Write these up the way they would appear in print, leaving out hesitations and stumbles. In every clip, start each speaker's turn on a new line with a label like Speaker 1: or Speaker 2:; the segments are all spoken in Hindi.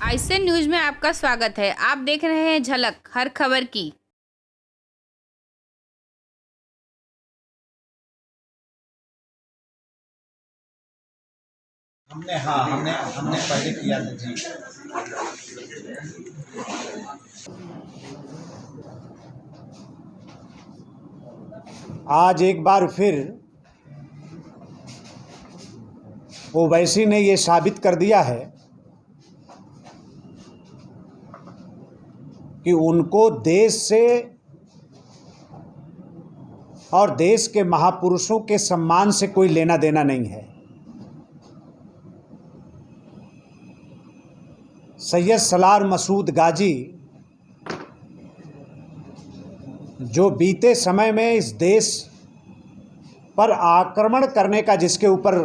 Speaker 1: आईसीएन न्यूज में आपका स्वागत है। आप देख रहे हैं झलक हर खबर की।
Speaker 2: हमने पहले किया था जी। आज एक बार फिर ओवैसी ने ये साबित कर दिया है कि उनको देश से और देश के महापुरुषों के सम्मान से कोई लेना देना नहीं है। सैयद सलार मसूद गाजी जो बीते समय में इस देश पर आक्रमण करने का जिसके ऊपर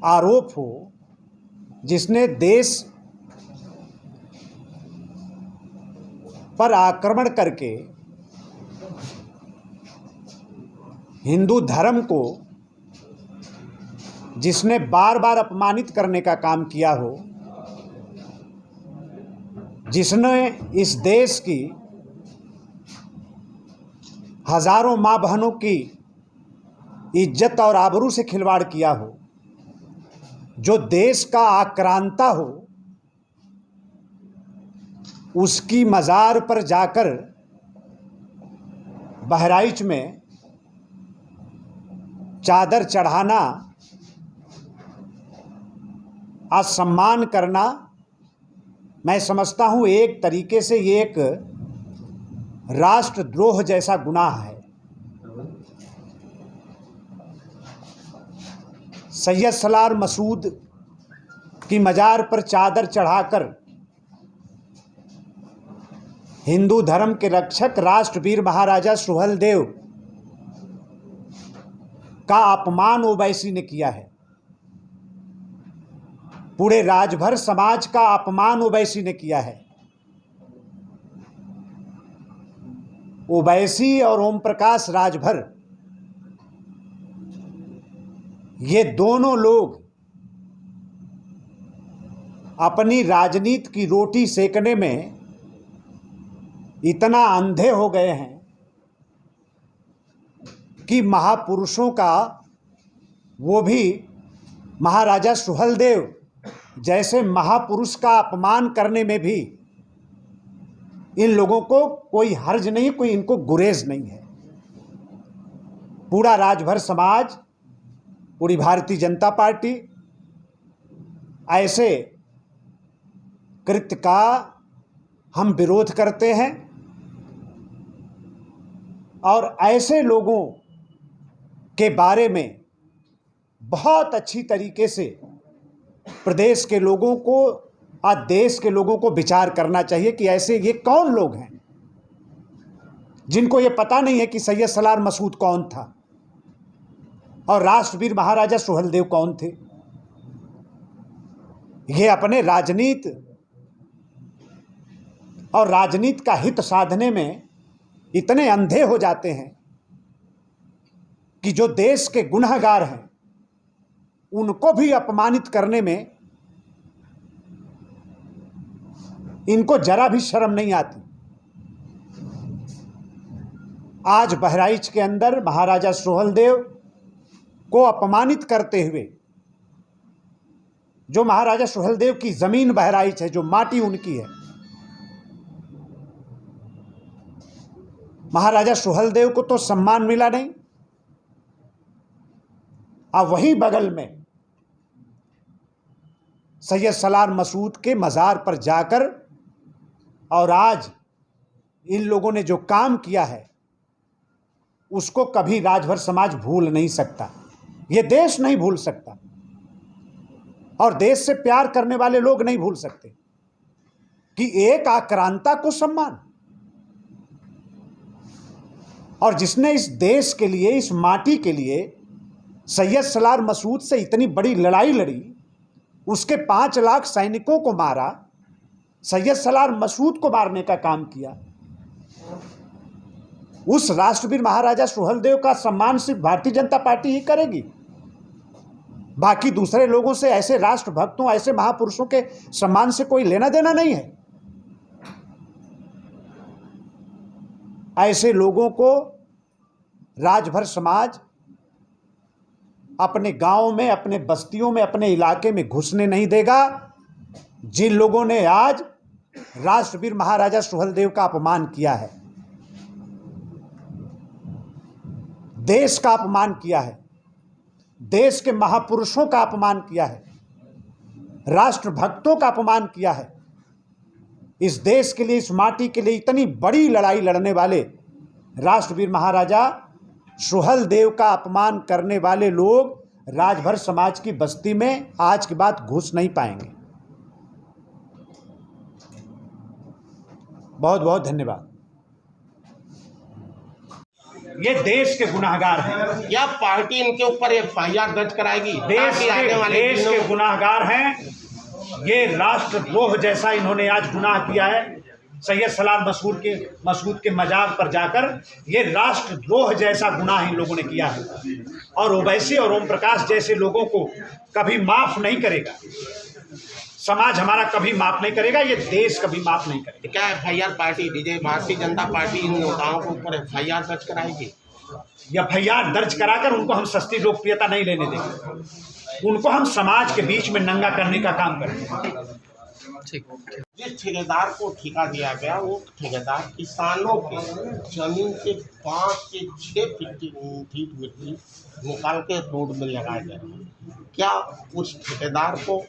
Speaker 2: आरोप हो, जिसने देश पर आक्रमण करके हिंदू धर्म को जिसने बार बार अपमानित करने का काम किया हो, जिसने इस देश की हजारों माँ बहनों की इज्जत और आबरू से खिलवाड़ किया हो, जो देश का आक्रांता हो, उसकी मज़ार पर जाकर बहराइच में चादर चढ़ाना, असम्मान करना, मैं समझता हूँ एक तरीके से ये एक राष्ट्रद्रोह जैसा गुनाह है। सैयद सलार मसूद की मज़ार पर चादर चढ़ाकर हिंदू धर्म के रक्षक राष्ट्रवीर महाराजा सुहेलदेव का अपमान ओवैसी ने किया है। पूरे राजभर समाज का अपमान ओवैसी ने किया है। ओवैसी और ओम प्रकाश राजभर, ये दोनों लोग अपनी राजनीति की रोटी सेकने में इतना अंधे हो गए हैं कि महापुरुषों का, वो भी महाराजा सुहेलदेव जैसे महापुरुष का अपमान करने में भी इन लोगों को कोई हर्ज नहीं, कोई इनको गुरेज नहीं है। पूरा राजभर समाज, पूरी भारतीय जनता पार्टी ऐसे कृत्य का हम विरोध करते हैं और ऐसे लोगों के बारे में बहुत अच्छी तरीके से प्रदेश के लोगों को, आज देश के लोगों को विचार करना चाहिए कि ऐसे ये कौन लोग हैं जिनको ये पता नहीं है कि सैयद सलार मसूद कौन था और राष्ट्रवीर महाराजा सुहेलदेव कौन थे। ये अपने राजनीति और राजनीति का हित साधने में इतने अंधे हो जाते हैं कि जो देश के गुनहगार हैं उनको भी अपमानित करने में इनको जरा भी शर्म नहीं आती। आज बहराइच के अंदर महाराजा सुहेलदेव को अपमानित करते हुए, जो महाराजा सुहेलदेव की जमीन बहराइच है, जो माटी उनकी है, महाराजा सुहेलदेव को तो सम्मान मिला नहीं। अब वहीं बगल में सैयद सलार मसूद के मज़ार पर जाकर और आज इन लोगों ने जो काम किया है उसको कभी राजभर समाज भूल नहीं सकता, ये देश नहीं भूल सकता और देश से प्यार करने वाले लोग नहीं भूल सकते कि एक आक्रांता को सम्मान, और जिसने इस देश के लिए, इस माटी के लिए सैयद सलार मसूद से इतनी बड़ी लड़ाई लड़ी, उसके 5 लाख सैनिकों को मारा, सैयद सलार मसूद को मारने का काम किया, उस राष्ट्रवीर महाराजा सुहेलदेव का सम्मान सिर्फ भारतीय जनता पार्टी ही करेगी। बाकी दूसरे लोगों से, ऐसे राष्ट्रभक्तों, ऐसे महापुरुषों के सम्मान से कोई लेना देना नहीं है। ऐसे लोगों को राजभर समाज अपने गांव में, अपने बस्तियों में, अपने इलाके में घुसने नहीं देगा। जिन लोगों ने आज राष्ट्रवीर महाराजा सुहेलदेव का अपमान किया है, देश का अपमान किया है, देश के महापुरुषों का अपमान किया है, राष्ट्रभक्तों का अपमान किया है, इस देश के लिए, इस माटी के लिए इतनी बड़ी लड़ाई लड़ने वाले राष्ट्रवीर महाराजा सुहेलदेव का अपमान करने वाले लोग राजभर समाज की बस्ती में आज के बाद घुस नहीं पाएंगे। बहुत बहुत धन्यवाद। ये देश के गुनाहगार हैं।
Speaker 3: या पार्टी इनके ऊपर एफआईआर दर्ज कराएगी?
Speaker 2: देश के गुनाहगार हैं। ये राष्ट्रद्रोह जैसा इन्होंने आज गुनाह किया है। सैयद सलाम मसूद के मजार पर जाकर ये राष्ट्रद्रोह जैसा गुनाह इन लोगों ने किया है, और ओवैसी और ओम प्रकाश जैसे लोगों को कभी माफ नहीं करेगा। समाज हमारा कभी माफ नहीं करेगा, ये देश कभी माफ नहीं करेगा।
Speaker 3: क्या FIR party Bharatiya Janata party इन नेताओं के ऊपर एफआईआर दर्ज कराएगी?
Speaker 2: एफआईआर दर्ज कराकर उनको हम सस्ती लोकप्रियता नहीं लेने देंगे, उनको हम समाज के बीच में नंगा करने का काम करेंगे।
Speaker 3: जिस ठेकेदार को ठेका दिया गया, वो ठेकेदार किसानों के जमीन से 5 से 6 फीट मिट्टी निकाल के रोड में लगाया जा रहा है। क्या उस ठेकेदार को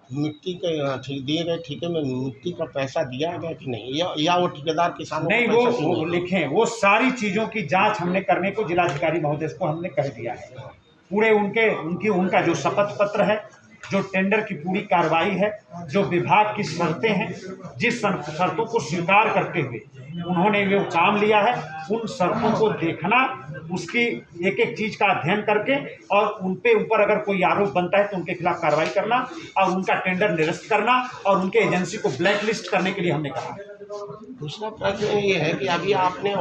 Speaker 3: मिट्टी के दिए गए ठेके में मिट्टी का पैसा दिया गया कि नहीं, या वो ठेकेदार किसानों
Speaker 2: नहीं? वो लिखें, वो सारी चीज़ों की जांच हमने करने को जिलाधिकारी महोदय को हमने कह दिया है। पूरे उनका जो शपथ पत्र है, जो टेंडर की पूरी कार्रवाई है, जो विभाग की शर्तें हैं, जिस शर्तों को स्वीकार करते हुए उन्होंने वो काम लिया है, उन शर्तों को देखना, उसकी एक एक चीज़ का अध्ययन करके, और उनके ऊपर अगर कोई आरोप बनता है तो उनके खिलाफ कार्रवाई करना और उनका टेंडर निरस्त करना और उनके एजेंसी को ब्लैक लिस्ट करने के लिए हमने कहा।
Speaker 3: दूसरा प्रश्न ये है कि अभी आपने